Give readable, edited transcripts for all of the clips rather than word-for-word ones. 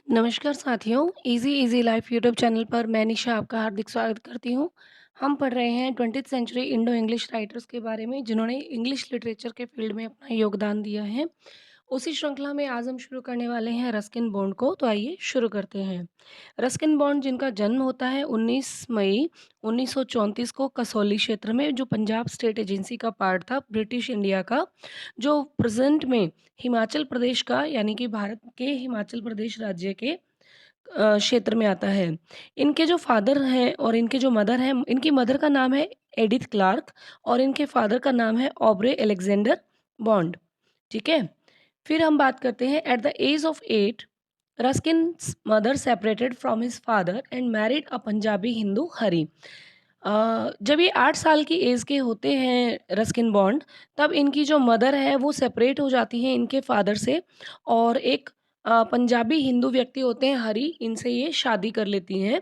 नमस्कार साथियों, easy easy life YouTube channel पर मैं निशा आपका हार्दिक स्वागत करती हूँ। हम पढ़ रहे हैं 20th century Indo English writers के बारे में जिन्होंने इंग्लिश लिटरेचर के फील्ड में अपना योगदान दिया है। उसी श्रृंखला में आज हम शुरू करने वाले हैं रस्किन बॉन्ड को, तो आइए शुरू करते हैं। रस्किन बॉन्ड जिनका जन्म होता है 19 मई 1934 को कसौली क्षेत्र में, जो पंजाब स्टेट एजेंसी का पार्ट था ब्रिटिश इंडिया का, जो प्रेज़ेंट में हिमाचल प्रदेश का यानी कि भारत के हिमाचल प्रदेश राज्य के क्षेत्र में आता है। इनके जो फ़ादर हैं और इनके जो मदर हैं, इनकी मदर का नाम है एडिथ क्लार्क और इनके फ़ादर का नाम है ऑब्रे अलेक्जेंडर बॉन्ड, ठीक है? फिर हम बात करते हैं at the age of 8 Ruskin's mother separated from his father and married a Punjabi Hindu Hari. जब ये 8 साल की एज के होते हैं रस्किन बॉन्ड, तब इनकी जो मदर है वो सेपरेट हो जाती हैं इनके फादर से और एक पंजाबी हिंदू व्यक्ति होते हैं हरी, इनसे ये शादी कर लेती हैं,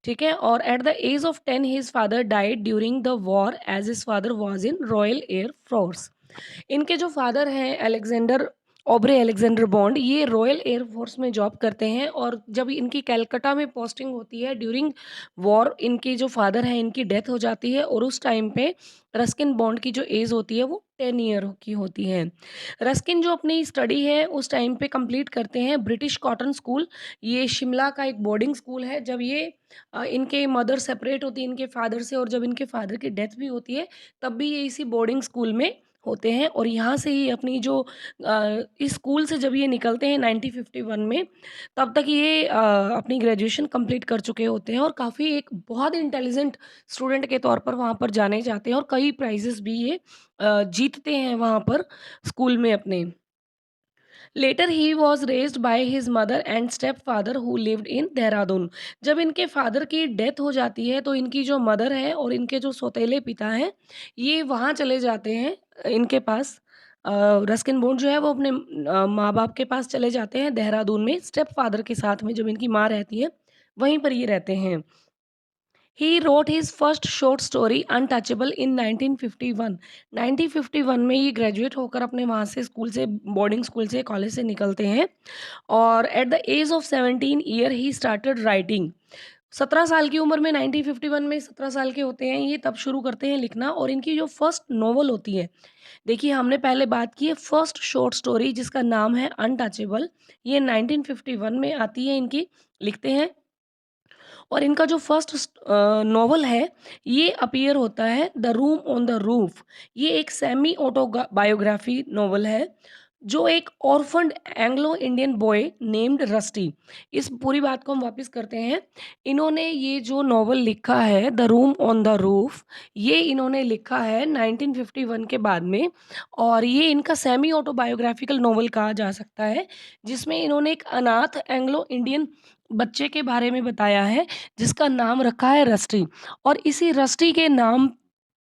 ठीक है? और at the age of 10 his father died during the war as his father was in Royal Air Force. इनके जो फादर हैं अलेक्जेंडर ऑब्रे अलेक्जेंडर बॉन्ड, ये रॉयल एयर फोर्स में जॉब करते हैं और जब इनकी कलकत्ता में पोस्टिंग होती है ड्यूरिंग वॉर, इनके जो फादर हैं इनकी डेथ हो जाती है और उस टाइम पे रस्किन बॉन्ड की जो एज होती है वो 10 ईयर की होती है। रस्किन जो अपनी स्टडी है उस टाइम पे कंप्लीट करते हैं ब्रिटिश कॉटन स्कूल, ये शिमला का एक बोर्डिंग स्कूल है। जब ये इनके मदर सेपरेट होती है इनके फादर से और जब इनके फादर की डेथ भी होती है, तब भी ये इसी बोर्डिंग स्कूल में होते हैं और यहाँ से ही अपनी जो इस स्कूल से जब ये निकलते हैं 1951 में, तब तक ये अपनी ग्रेजुएशन कंप्लीट कर चुके होते हैं और काफ़ी एक बहुत इंटेलिजेंट स्टूडेंट के तौर पर वहाँ पर जाने जाते हैं और कई प्राइजेस भी ये जीतते हैं वहाँ पर स्कूल में अपने। Later he was raised by his mother and step father who lived in Dehradun. जब इनके फादर की डेथ हो जाती है तो इनकी जो मदर है और इनके जो सौतेले पिता हैं, ये वहाँ चले जाते हैं इनके पास। रस्किन बॉन्ड जो है वो अपने माँ-बाप के पास चले जाते हैं देहरादून में स्टेप फादर के साथ में, जब इनकी माँ रहती है, वहीं पर ये रहते हैं। He wrote his first short story untouchable in 1951। 1951 में ये ग्रेजुएट होकर अपने वहाँ से स्कूल से, बोर्डिंग स्कूल से, कॉलेज से निकलते हैं और at the age of 17 year he started writing. 17 साल की उम्र में 1951 में 17 साल के होते हैं ये, तब शुरू करते हैं लिखना और इनकी जो फर्स्ट नॉवल होती है, देखिए हमने पहले बात की है फर्स्ट शॉर्ट स्टोरी जिसका नाम है अनटचेबल, ये 1951 में आती है इनकी, लिखते हैं और इनका जो फर्स्ट नॉवल है ये अपीयर होता है the room on the roof. ये एक सेमी ऑटोबायोग्राफी नॉवल है जो एक orphaned Anglo Indian boy named Rusty, इस पूरी बात को हम वापस करते हैं। इन्होंने ये जो नॉवल लिखा है the room on the roof, ये इन्होंने लिखा है 1951 के बाद में और ये इनका सेमी ऑटोबायोग्राफिकल नॉवल कहा जा सकता है, जिसमें इन्होंने एक अनाथ एंग्लो इंडियन बच्चे के बारे में बताया है जिसका नाम रखा है रस्टी और इसी रस्टी के नाम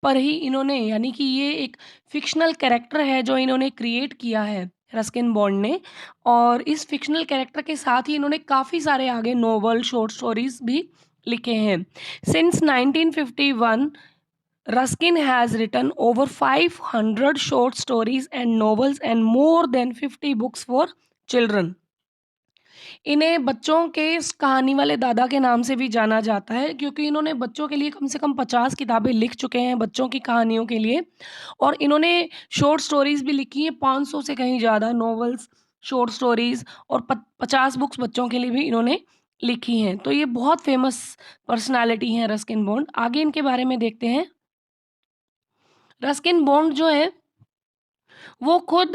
पर ही इन्होंने, यानी कि ये एक फ़िक्शनल कैरेक्टर है जो इन्होंने क्रिएट किया है रस्किन बॉन्ड ने और इस फ़िक्शनल कैरेक्टर के साथ ही इन्होंने काफ़ी सारे आगे नॉवल, शॉर्ट स्टोरीज़ भी लिखे हैं। Since 1951 Ruskin has written over 500 short stories and novels and more than 50 books for children. इन्हें बच्चों के स कहानी वाले दादा के नाम से भी जाना जाता है क्योंकि इन्होंने बच्चों के लिए कम से कम 50 किताबें लिख चुके हैं बच्चों की कहानियों के लिए और इन्होंने शॉर्ट स्टोरीज़ भी लिखी हैं 500 से कहीं ज़्यादा नॉवेल्स, शॉर्ट स्टोरीज़ और 50 बुक्स बच्चों के लिए भी इन्होंने लिखी हैं। तो ये बहुत फ़ेमस पर्सनैलिटी हैं रस्किन बॉन्ड। आगे इनके बारे में देखते हैं। रस्किन बॉन्ड जो है वो खुद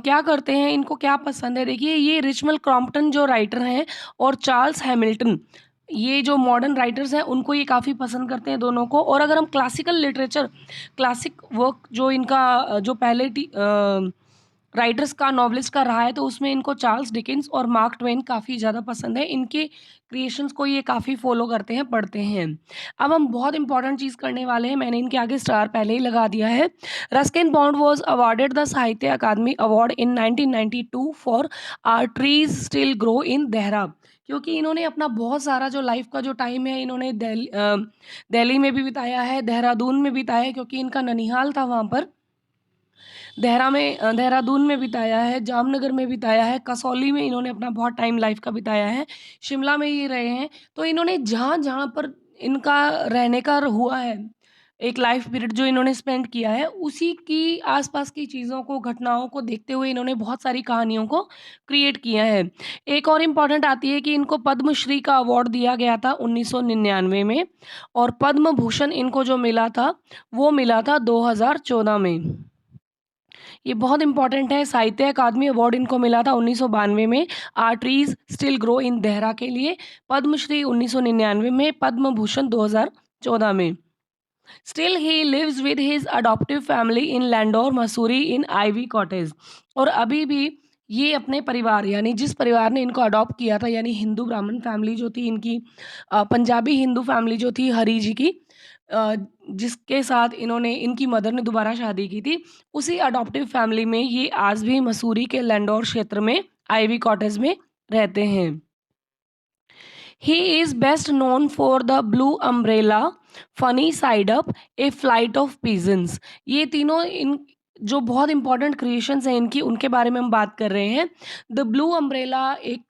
क्या करते हैं, इनको क्या पसंद है, देखिए ये रिचमल क्रॉम्पटन जो राइटर हैं और चार्ल्स हैमिल्टन, ये जो मॉडर्न राइटर्स हैं उनको ये काफ़ी पसंद करते हैं दोनों को। और अगर हम क्लासिकल लिटरेचर, क्लासिक वर्क जो इनका जो पहले राइटर्स का, नॉवेलिस्ट का रहा है, तो उसमें इनको चार्ल्स डिकेंस और मार्क ट्वेन काफ़ी ज़्यादा पसंद है। इनके क्रिएशंस को ये काफ़ी फ़ॉलो करते हैं, पढ़ते हैं। अब हम बहुत इंपॉर्टेंट चीज़ करने वाले हैं, मैंने इनके आगे स्टार पहले ही लगा दिया है। Ruskin Bond was awarded the Sahitya Akademi award in 1992 for our trees still grow in Dehra, क्योंकि इन्होंने अपना बहुत सारा जो लाइफ़ का जो टाइम है इन्होंने दिल्ली में भी बिताया है, देहरादून में बिताया है क्योंकि इनका ननिहाल था वहाँ पर। देहरादून में बिताया है, जामनगर में बिताया है, कसौली में इन्होंने अपना बहुत टाइम लाइफ़ का बिताया है, शिमला में ये रहे हैं। तो इन्होंने जहाँ-जहाँ पर इनका रहने का हुआ है, एक लाइफ़ पीरियड जो इन्होंने स्पेंड किया है, उसी की आस-पास की चीज़ों को, घटनाओं को देखते हुए इन्होंने बहुत सारी कहानियों को क्रिएट किया है। एक और इम्पोर्टेंट आती है कि इनको पद्मश्री का अवार्ड दिया गया था 1999 में और पद्म भूषण इनको जो मिला था, वो मिला था 2014 में। ये बहुत इम्पोर्टेंट है, साहित्य अकादमी अवार्ड इनको मिला था 1992 में, our trees still grow in Dehra के लिए, पद्मश्री 1999 में, पद्म भूषण 2014 में। Still he lives with his adoptive family in Landour, Mussoorie in Ivy Cottage. और अभी भी ये अपने परिवार यानी जिस परिवार ने इनको अडॉप्ट किया था यानी हिंदू ब्राह्मण फैमिली जो थी इनकी पंजाबी हिंदू फैमिली जो थी हरी जी की अ, जिसके साथ इन्होंने इनकी मदर ने दोबारा शादी की थी, उसी अडॉप्टिव फैमिली में ये आज भी मसूरी के लैंडोर क्षेत्र में आइवी कॉटेज में रहते हैं। He is best known for the Blue Umbrella, Funny Side Up, A Flight of Pigeons। ये तीनों इन जो बहुत इम्पोर्टेंट क्रिएशंस हैं इनकी, उनके बारे में हम बात कर रहे हैं। द ब्लू अम्ब्रेला एक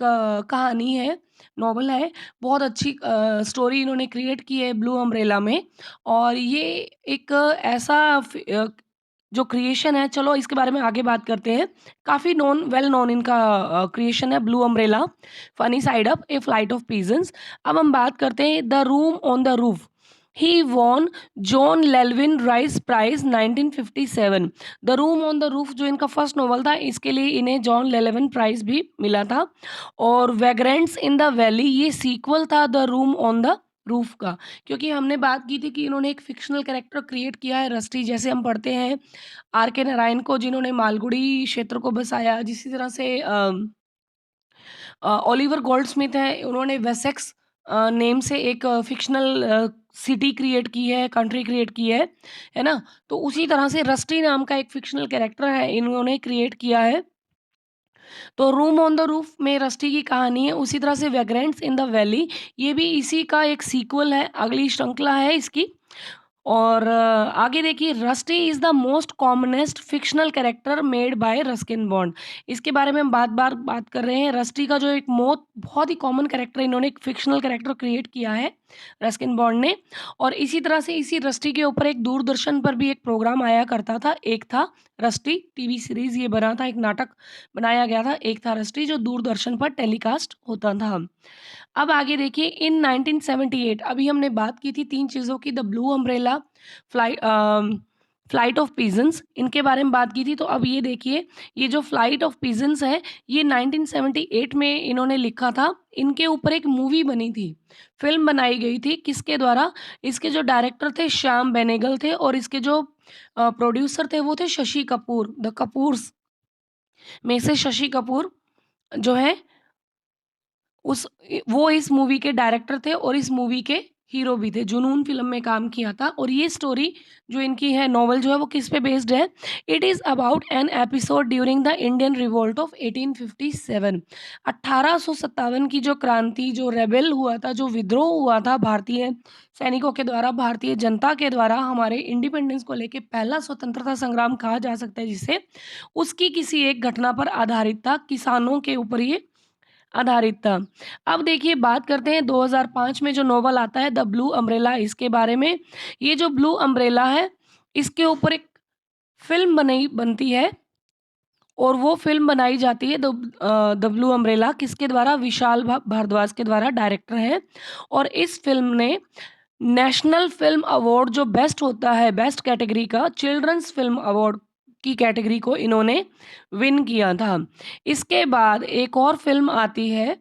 कहानी है, नॉवल है, बहुत अच्छी स्टोरी इन्होंने क्रिएट की है ब्लू अम्ब्रेला में और ये एक जो क्रिएशन है, चलो इसके बारे में आगे बात करते हैं। काफ़ी वेल नोन इनका क्रिएशन है blue umbrella, funny side up, a flight of pigeons. अब हम बात करते हैं the room on the roof. He won John Llewellyn Rhys prize 1957। The room on the roof जो इनका फर्स्ट नॉवल था, इसके लिए इन्हें जॉन लेल्विन प्राइज भी मिला था। और वैग्रेंट्स इन द वैली ये सीक्वल था the room on the roof का, क्योंकि हमने बात की थी कि इन्होंने एक फिक्शनल कैरेक्टर क्रिएट किया है रस्टी, जैसे हम पढ़ते हैं आर के नारायण को जिन्होंने मालगुडी क्षेत्र को बसाया, जिसी तरह से ओलिवर गोल्डस्मिथ हैं, उन्होंने वेसेक्स नेम से एक फ़िक्शनल सिटी क्रिएट की है, कंट्री क्रिएट की है ना? तो उसी तरह से रस्टी नाम का एक फ़िक्शनल कैरेक्टर है, इन्होंने क्रिएट किया है। तो रूम ऑन द रूफ में रस्टी की कहानी है, उसी तरह से वैग्रेंट्स इन द वैली ये भी इसी का एक सीक्वल है, अगली श्रृंखला है इसकी। और आगे देखिए rusty is the most commonest fictional character made by Ruskin bond. इसके बारे में हम बात कर रहे हैं। रस्टी का जो एक बहुत ही कॉमन कैरेक्टर इन्होंने एक फ़िक्शनल कैरेक्टर क्रिएट किया है रस्किन बॉन्ड ने। और इसी तरह से इसी रस्टी के ऊपर एक दूरदर्शन पर भी एक प्रोग्राम आया करता था। एक था रस्टी टीवी सीरीज़ ये बना था, एक नाटक बनाया गया था। एक था रस्टी जो दूरदर्शन पर टेलीकास्ट होता था। अब आगे देखिए इन 1978 अभी हमने बात की थी 3 चीज़ों की, the blue umbrella, flight of pigeons, इनके बारे में बात की थी। तो अब ये देखिए, ये जो फ्लाइट ऑफ पिजन्स है, ये 1978 में इन्होंने लिखा था। इनके ऊपर एक मूवी बनी थी, फ़िल्म बनाई गई थी, किसके द्वारा? इसके जो डायरेक्टर थे श्याम बेनेगल थे और इसके जो प्रोड्यूसर थे वो थे शशि कपूर, द कपूर्स में से शशि कपूर जो है वो इस मूवी के डायरेक्टर थे और इस मूवी के हीरो भी थे। जुनून फ़िल्म में काम किया था और ये स्टोरी जो इनकी है, नॉवल जो है वो किस पे बेस्ड है? It is about an episode during the Indian revolt of 1857। 1857 की जो क्रांति, जो रेबेल हुआ था, जो विद्रोह हुआ था भारतीय सैनिकों के द्वारा, भारतीय जनता के द्वारा हमारे इंडिपेंडेंस को लेके पहला स्वतंत्रता संग्राम कहा जा सकता है जिसे, उसकी किसी एक घटना पर आधारित था, किसानों के ऊपर ये आधारित था। अब देखिए बात करते हैं 2005 में जो नॉवल आता है द ब्लू अम्ब्रेला, इसके बारे में। ये जो ब्लू अम्ब्रेला है, इसके ऊपर एक फ़िल्म बनती है और वो फ़िल्म बनाई जाती है द ब्लू अम्ब्रेला किसके द्वारा? विशाल भारद्वाज के द्वारा डायरेक्टर हैं और इस फ़िल्म ने नेशनल फ़िल्म अवार्ड जो बेस्ट होता है, बेस्ट कैटेगरी का चिल्ड्रंस फ़िल्म अवार्ड की कैटेगरी को इन्होंने विन किया था। इसके बाद एक और फ़िल्म आती है,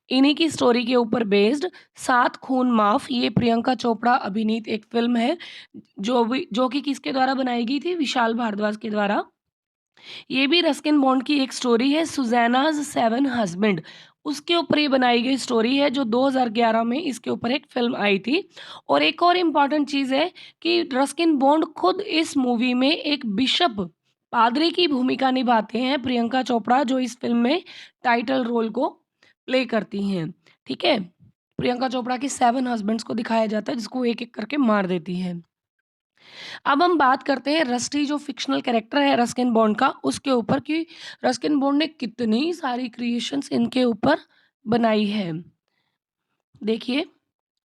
इन्हीं की स्टोरी के ऊपर बेस्ड, सात खून माफ़। ये प्रियंका चोपड़ा अभिनीत एक फ़िल्म है, जो कि किसके द्वारा बनाई गई थी? विशाल भारद्वाज के द्वारा। ये भी रस्किन बॉन्ड की एक स्टोरी है, सुज़ैनाज़ सेवन हस्बैंड, उसके ऊपर ये बनाई गई स्टोरी है जो 2011 में इसके ऊपर एक फ़िल्म आई थी। और एक और इम्पॉर्टेंट चीज़ है कि रस्किन बॉन्ड खुद इस मूवी में एक बिशप, पादरी की भूमिका निभाते हैं, प्रियंका चोपड़ा जो इस फ़िल्म में टाइटल रोल को प्ले करती हैं, ठीक है? प्रियंका चोपड़ा के 7 हस्बैंड्स को दिखाया जाता है जिसको वो एक-एक करके मार देती है। अब हम बात करते हैं रस्टी जो फ़िक्शनल कैरेक्टर है रस्किन बॉन्ड का, उसके ऊपर कि रस्किन बॉन्ड ने कितनी सारी क्रिएशंस इनके ऊपर बनाई है। देखिए,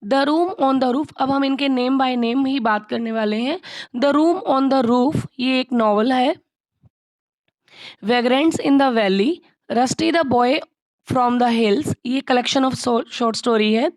the room on the roof, अब हम इनके नेम बाय नेम ही बात करने वाले हैं। The room on the roof ये एक नॉवल है। Vagrants in the valley, Rusty the boy from the hills, ये कलेक्शन ऑफ शॉर्ट स्टोरी है।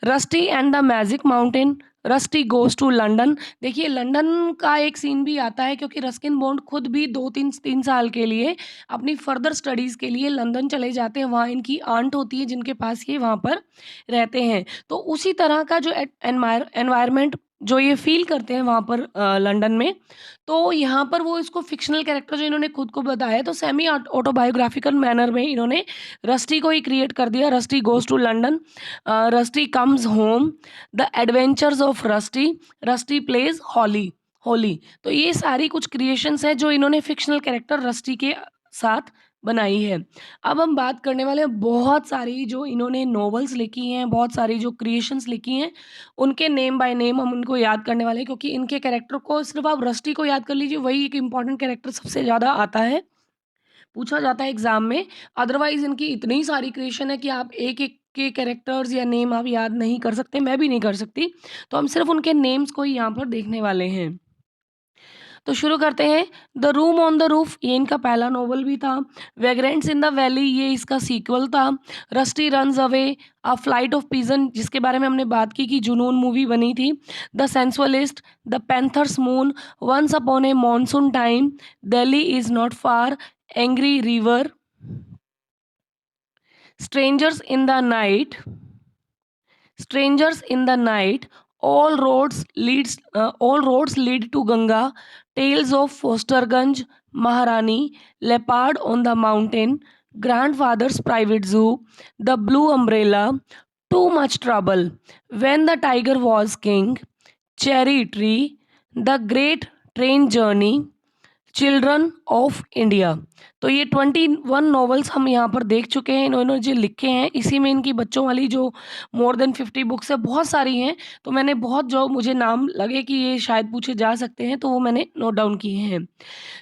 Rusty and the magic mountain, Rusty goes to London. देखिए लंदन का एक सीन भी आता है क्योंकि रस्किन बॉन्ड खुद भी 2-3 साल के लिए अपनी फर्दर स्टडीज़ के लिए लंदन चले जाते हैं। वहाँ इनकी आंट होती है जिनके पास ये वहाँ पर रहते हैं। तो उसी तरह का जो एनवायरनमेंट जो ये फ़ील करते हैं वहाँ पर लंदन में, तो यहाँ पर वो इसको फ़िक्शनल कैरेक्टर जो इन्होंने खुद को बताया है तो सेमी ऑटोबायोग्राफिकल मैनर में इन्होंने रस्टी को ही क्रिएट कर दिया। Rusty goes to London, Rusty comes home, the adventures of Rusty, Rusty plays Holi Holi. तो ये सारी कुछ क्रिएशंस हैं जो इन्होंने फ़िक्शनल कैरेक्टर रस्टी के साथ बनाई है। अब हम बात करने वाले हैं बहुत सारी जो इन्होंने नॉवेल्स लिखी हैं, बहुत सारी जो क्रिएशंस लिखी हैं, उनके नेम बाय नेम हम उनको याद करने वाले हैं क्योंकि इनके कैरेक्टर को सिर्फ़ आप रस्टी को याद कर लीजिए, वही एक इम्पॉर्टेंट कैरेक्टर सबसे ज़्यादा आता है, पूछा जाता है एग्ज़ाम में। अदरवाइज़ इनकी इतनी सारी क्रिएशन है कि आप एक-एक के कैरेक्टर्स या नेम आप याद नहीं कर सकते, मैं भी नहीं कर सकती। तो हम सिर्फ़ उनके नेम्स को ही यहाँ पर देखने वाले हैं। तो शुरू करते हैं। The room on the roof ये इनका पहला नॉवल भी था। वैग्रेंट्स इन द वैली ये इसका सीक्वल था। Rusty runs away, a flight of pigeon जिसके बारे में हमने बात की कि जुनून मूवी बनी थी। The sensualist, the panther's moon, once upon a monsoon time, Delhi is not far, angry river, strangers in the night, strangers in the night, all roads lead to Ganga, tales of Fosterganj, Maharani, leopard on the mountain, grandfather's private zoo, the blue umbrella, too much trouble, when the tiger was king, cherry tree, the great train journey, children of India. तो ये 21 novels हम यहाँ पर देख चुके हैं, इन्होंने जो लिखे हैं इसी में इनकी बच्चों वाली जो मोर देन 50 बुक्स है, बहुत सारी हैं। तो मैंने बहुत जो मुझे नाम लगे कि ये शायद पूछे जा सकते हैं तो वो मैंने नोट डाउन किए हैं।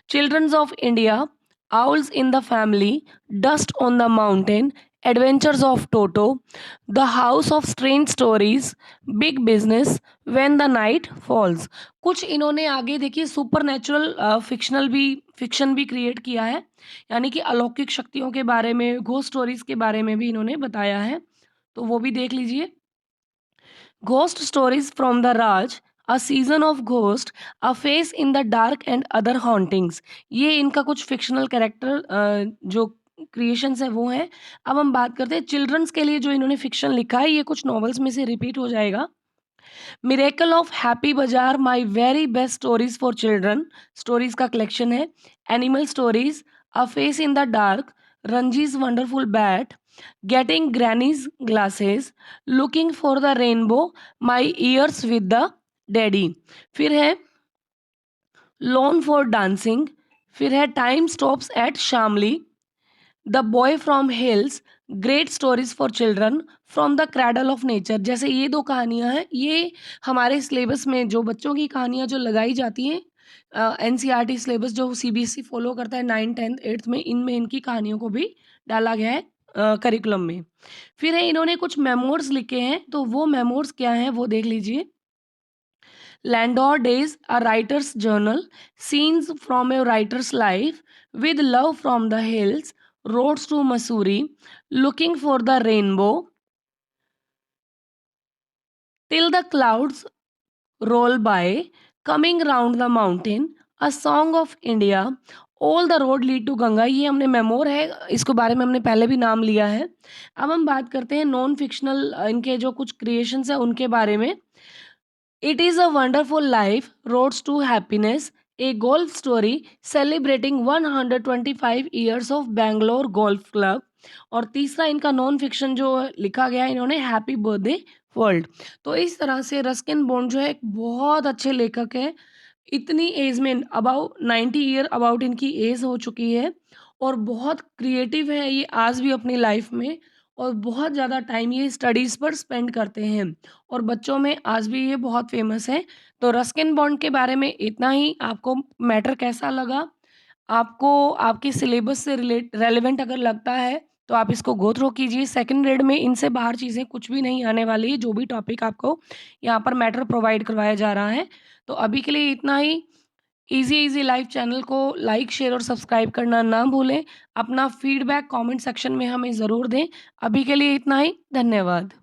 Children's of India, Owls in the Family, Dust on the Mountain, Adventures of Toto, The House of Strange Stories, Big Business, When the Night Falls। कुछ इन्होंने आगे देखिए सुपरनैचुरल फिक्शन भी क्रिएट किया है, यानी कि अलौकिक शक्तियों के बारे में, घोस्ट स्टोरीज के बारे में भी इन्होंने बताया है, तो वो भी देख लीजिए। Ghost stories from the Raj, a season of ghost, a face in the dark and other hauntings, ये इनका कुछ फिक्शनल कैरेक्टर जो क्रिएशंस है वो हैं। अब हम बात करते हैं चिल्ड्रंस के लिए जो इन्होंने फिक्शन लिखा है, ये कुछ नॉवेल्स में से रिपीट हो जाएगा। Miracle of happy bazaar, my very best stories for children, stories का कलेक्शन है। Animal stories, a face in the dark, Ranji's wonderful bat, getting Granny's glasses, looking for the rainbow, my years with the daddy. फिर है lawn for dancing, फिर है time stops at Shamli, the boy from hills, great stories for children, from the cradle of nature. जैसे ये दो कहानियाँ हैं, ये हमारे सिलेबस में जो बच्चों की कहानियाँ जो लगाई जाती हैं, एनसीईआरटी सिलेबस जो सीबीएसई फॉलो करता है 9, 10, 8th में, इनमें इनकी कहानियों को भी डाला गया है करिकुलम में। फिर है इन्होंने कुछ मेमोर्स लिखे हैं, तो वो मेमोर्स क्या हैं वो देख लीजिए। Landor Days, a writer's journal, scenes from a writer's life, with love from the hills, roads to Missouri, looking for the rainbow, till the clouds roll by, coming round the mountain, a song of India, all the road lead to Ganga, ये हमने memoir है, इसके बारे में हमने पहले भी नाम लिया है। अब हम बात करते हैं नॉन फिक्शनल इनके जो कुछ क्रिएशंस हैं उनके बारे में। It is a wonderful life, roads to happiness, a golf story celebrating 125 years of Bangalore Golf Club। और तीसरा इनका नॉन फिक्शन जो लिखा गया है इन्होंने, हैप्पी बर्थडे वर्ल्ड। तो इस तरह से रस्किन बॉन्ड जो है एक बहुत अच्छे लेखक हैं। इतनी एज में अबाउट 90 ईयर अबाउट इनकी एज हो चुकी है और बहुत क्रिएटिव है ये आज भी अपनी लाइफ में। और बहुत ज़्यादा टाइम ये स्टडीज़ पर स्पेंड करते हैं और बच्चों में आज भी ये बहुत फ़ेमस है। तो रस्किन बॉन्ड के बारे में इतना ही। आपको मैटर कैसा लगा? आपको आपके सिलेबस से रेलेवेंट अगर लगता है, तो आप इसको गो थ्रू कीजिए। सेकंड ग्रेड में इनसे बाहर चीज़ें कुछ भी नहीं आने वाली है, जो भी टॉपिक आपको यहाँ पर मैटर प्रोवाइड करवाया जा रहा है। तो अभी के लिए इतना ही। ईज़ी ईज़ी लाइफ चैनल को लाइक, शेयर और सब्सक्राइब करना ना भूलें। अपना फीडबैक कमेंट सेक्शन में हमें ज़रूर दें। अभी के लिए इतना ही। धन्यवाद।